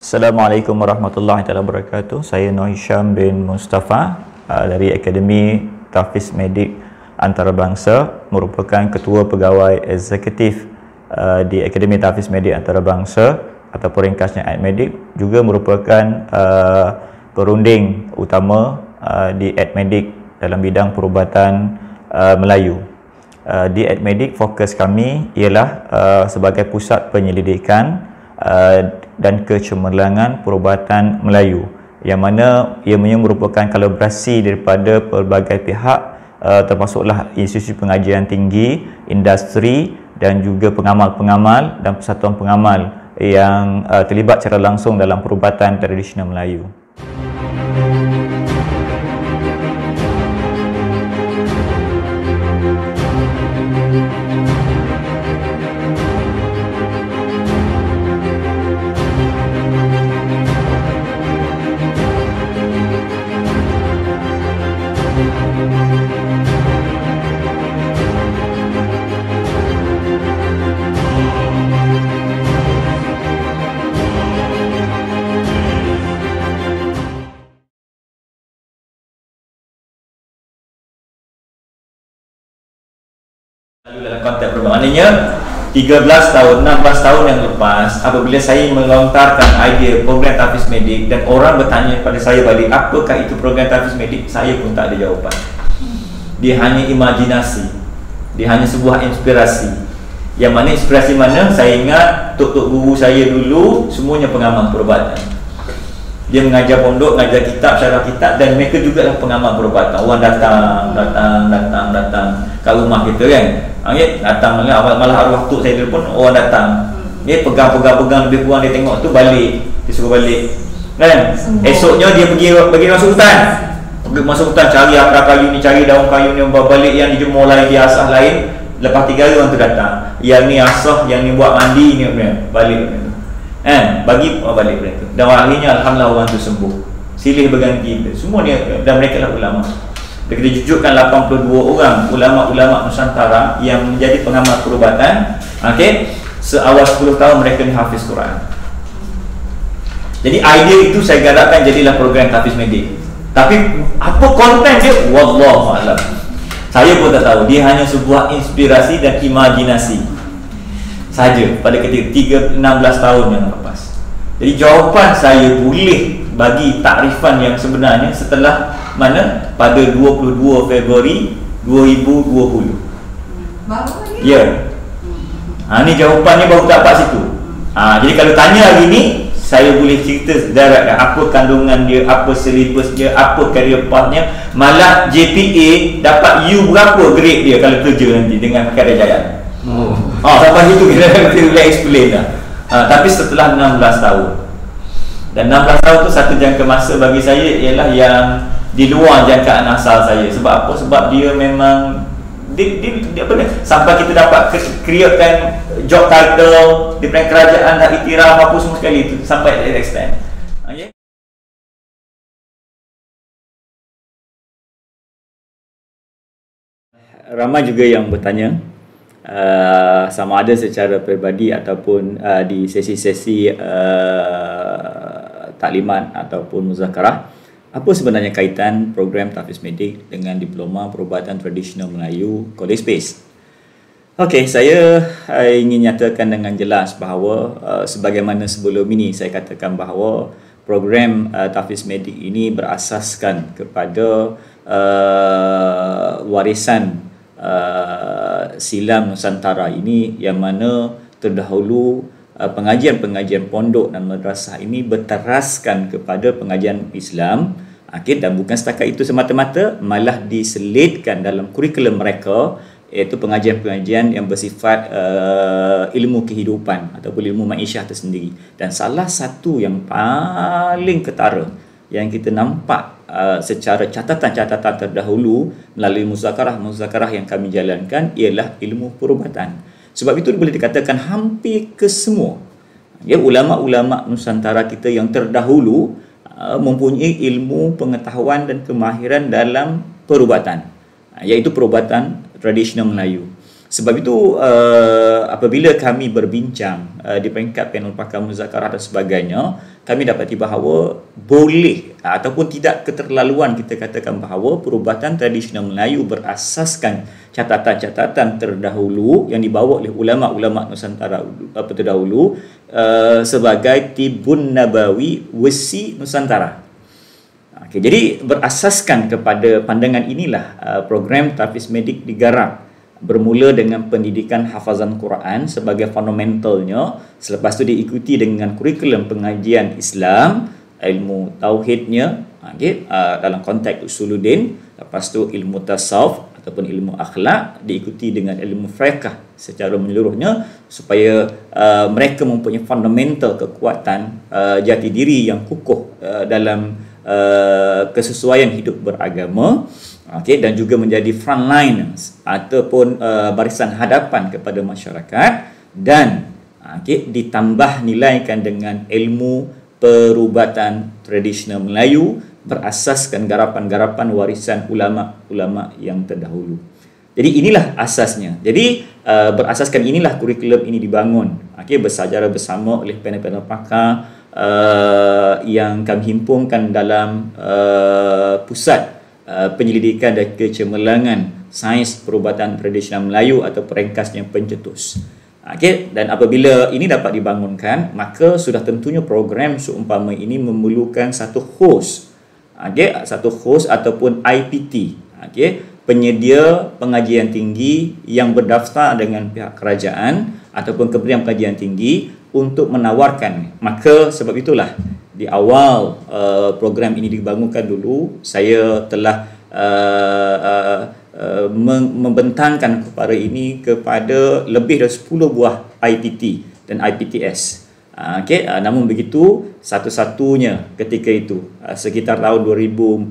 Assalamualaikum warahmatullahi wabarakatuh. Saya Nur Hisham bin Mustafa dari Akademi Tahfiz Medik Antarabangsa, merupakan Ketua Pegawai Eksekutif di Akademi Tahfiz Medik Antarabangsa ataupun ringkasnya AdMedik, juga merupakan perunding utama di AdMedik dalam bidang perubatan Melayu. Di AdMedik, fokus kami ialah sebagai pusat penyelidikan dan kecemerlangan perubatan Melayu, yang mana ianya merupakan kolaborasi daripada pelbagai pihak, termasuklah institusi pengajian tinggi, industri dan juga pengamal-pengamal dan persatuan pengamal yang terlibat secara langsung dalam perubatan tradisional Melayu. Dalam konteks perubatan, maknanya 13 tahun, 16 tahun yang lepas, apabila saya melontarkan idea program Tahfiz Medik dan orang bertanya kepada saya balik, apakah itu program Tahfiz Medik, saya pun tak ada jawapan. Dia hanya imajinasi, dia hanya sebuah inspirasi. Yang mana inspirasi mana? Saya ingat tok-tok guru saya dulu semuanya pengamal perubatan. Dia mengajar pondok, mengajar kitab, syarah kitab, dan mereka juga lah pengamal perubatan. Orang datang kat rumah kita kan. Datang malah arwah tok saya dulu pun orang datang. Dia pegang lebih kurang, dia tengok tu balik, dia suruh balik. Kan? Esoknya dia pergi masuk hutan. Masuk hutan cari akar kayu ni, cari daun kayu ni, balik yang dijemur lain, dia asah lain. Lepas 3 hari orang tu datang. Yang ni asah, yang ni buat mandi ni, balik. Bagi balik mereka. Dan akhirnya alhamdulillah orang tu sembuh. Silih berganti. Semua ni, dan mereka lah ulama. Kita jujurkan 82 orang ulama-ulama Nusantara yang menjadi pengamal perubatan. Okey, seawal 10 tahun mereka ni hafiz Quran. Jadi idea itu saya garapkan jadilah program Tahfiz Medik. Tapi apa konten dia? Wallahu a'lam. Saya pun tak tahu. Dia hanya sebuah inspirasi dan imajinasi saja pada ketika 16 tahun yang lepas. Jadi jawapan saya boleh bagi takrifan yang sebenarnya setelah mana? Pada 22 Februari 2020. Baru ni? Ya. Ni jawapannya baru dapat situ. Jadi kalau tanya hari ni, saya boleh cerita sedaratkan apa kandungan dia, apa silibus dia, apa career path-nya. Malah JPA dapat U berapa grade dia kalau kerja nanti dengan Kerajaan. Sampai situ kita boleh explain dah. Tapi setelah 16 tahun. Dan 16 tahun tu satu jangka masa bagi saya ialah yang di luar jangkaan asal saya. Sebab apa? Sebab dia memang dia apa ni? Sampai kita dapat createkan job title di kerajaan, dah iktiraf apa semua sekali itu sampai that extent. Okay? Ramai juga yang bertanya sama ada secara peribadi ataupun di sesi-sesi taklimat ataupun muzakarah, apa sebenarnya kaitan program Tahfiz Medik dengan Diploma Perubatan Tradisional Melayu College Space? Okey, saya ingin nyatakan dengan jelas bahawa sebagaimana sebelum ini saya katakan bahawa program Tahfiz Medik ini berasaskan kepada warisan silam Nusantara ini, yang mana terdahulu pengajian-pengajian pondok dan madrasah ini berteraskan kepada pengajian Islam. Dan bukan setakat itu semata-mata, malah diselitkan dalam kurikulum mereka, iaitu pengajian-pengajian yang bersifat ilmu kehidupan ataupun ilmu ma'isyah tersendiri. Dan salah satu yang paling ketara yang kita nampak secara catatan-catatan terdahulu melalui muzakarah-muzakarah yang kami jalankan ialah ilmu perubatan. Sebab itu boleh dikatakan hampir kesemua ulama-ulama Nusantara kita yang terdahulu mempunyai ilmu pengetahuan dan kemahiran dalam perubatan, iaitu perubatan tradisional Melayu. Sebab itu apabila kami berbincang di peringkat panel pakar muzakarah dan sebagainya, kami dapati bahawa boleh ataupun tidak keterlaluan kita katakan bahawa perubatan tradisional Melayu berasaskan catatan-catatan terdahulu yang dibawa oleh ulama-ulama Nusantara terdahulu sebagai Tibun Nabawi Wesi Nusantara. Okay, jadi berasaskan kepada pandangan inilah program Tahfiz Medik digarap, bermula dengan pendidikan hafazan Quran sebagai fundamentalnya, selepas itu diikuti dengan kurikulum pengajian Islam, ilmu tauhidnya, dalam konteks usuluddin, lepas tu ilmu tasawuf ataupun ilmu akhlak, diikuti dengan ilmu fiqh secara menyeluruhnya, supaya mereka mempunyai fundamental kekuatan jati diri yang kukuh dalam kesesuaian hidup beragama. Okay, dan juga menjadi frontliners ataupun barisan hadapan kepada masyarakat, dan ditambah nilaikan dengan ilmu perubatan tradisional Melayu berasaskan garapan-garapan warisan ulama-ulama yang terdahulu. Jadi inilah asasnya. Jadi berasaskan inilah kurikulum ini dibangun, bersejarah bersama oleh panel-panel pakar yang kami himpunkan dalam pusat penyelidikan dan kecemerlangan sains perubatan tradisional Melayu atau perengkasnya pencetus. Dan apabila ini dapat dibangunkan, maka sudah tentunya program seumpama ini memerlukan satu host, satu host ataupun IPT, penyedia pengajian tinggi yang berdaftar dengan pihak kerajaan ataupun Kementerian Pengajian Tinggi untuk menawarkan. Maka sebab itulah di awal program ini dibangunkan dulu, saya telah membentangkan kepada ini kepada lebih dari 10 buah IPT dan IPTS. Namun begitu, satu-satunya ketika itu sekitar tahun 2014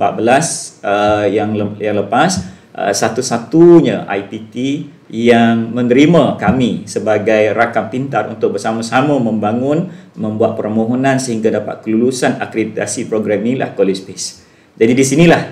yang lepas, satu-satunya IPT yang menerima kami sebagai rakam pintar untuk bersama-sama membuat permohonan sehingga dapat kelulusan akreditasi program inilah College Space. Jadi di sinilah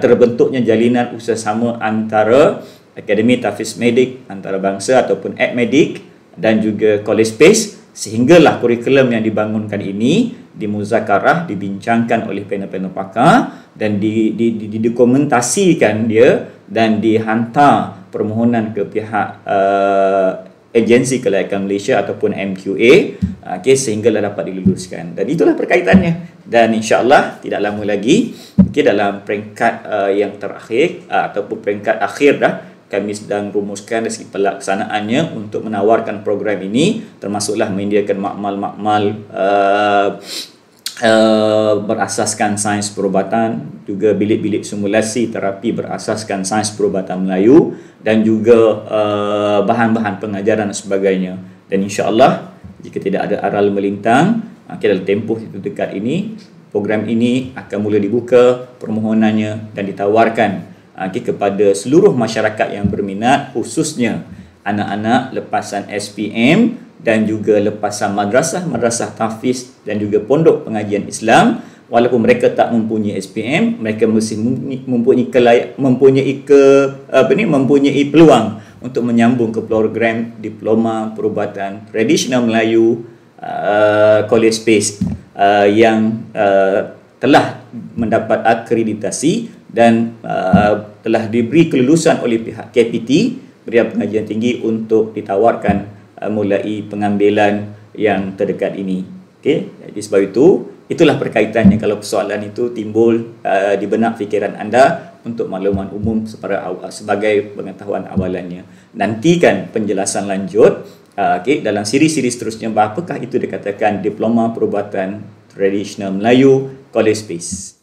terbentuknya jalinan usaha antara Akademi Tahfiz Medik Antarabangsa ataupun AdMedik dan juga College Space, sehinggalah kurikulum yang dibangunkan ini dimuzakarah, dibincangkan oleh panel-panel pakar dan didokumentasikan dia dan dihantar permohonan ke pihak Agensi Kelayakan Malaysia ataupun MQA, sehinggalah dapat diluluskan. Dan itulah perkaitannya. Dan insya-Allah tidak lama lagi, dalam peringkat yang terakhir ataupun peringkat akhir dah, kami sedang rumuskan dari segi pelaksanaannya untuk menawarkan program ini, termasuklah menyediakan makmal-makmal berasaskan sains perubatan, juga bilik-bilik simulasi terapi berasaskan sains perubatan Melayu, dan juga bahan-bahan pengajaran dan sebagainya. Dan insya-Allah jika tidak ada aral melintang, dalam tempoh itu dekat ini, program ini akan mula dibuka permohonannya dan ditawarkan kepada seluruh masyarakat yang berminat, khususnya anak-anak lepasan SPM dan juga lepasan madrasah tahfiz dan juga pondok pengajian Islam. Walaupun mereka tak mempunyai SPM, mereka mesti mempunyai peluang untuk menyambung ke program Diploma Perubatan Tradisional Melayu College Space yang telah mendapat akreditasi dan telah diberi kelulusan oleh pihak KPT, Berian Pengajian Tinggi, untuk ditawarkan mulai pengambilan yang terdekat ini. Jadi sebab itu, itulah perkaitannya kalau persoalan itu timbul di benak fikiran anda untuk makluman umum sebagai pengetahuan awalannya. Nantikan penjelasan lanjut dalam siri-siri seterusnya, apakah itu dikatakan Diploma Perubatan Tradisional Melayu College Space.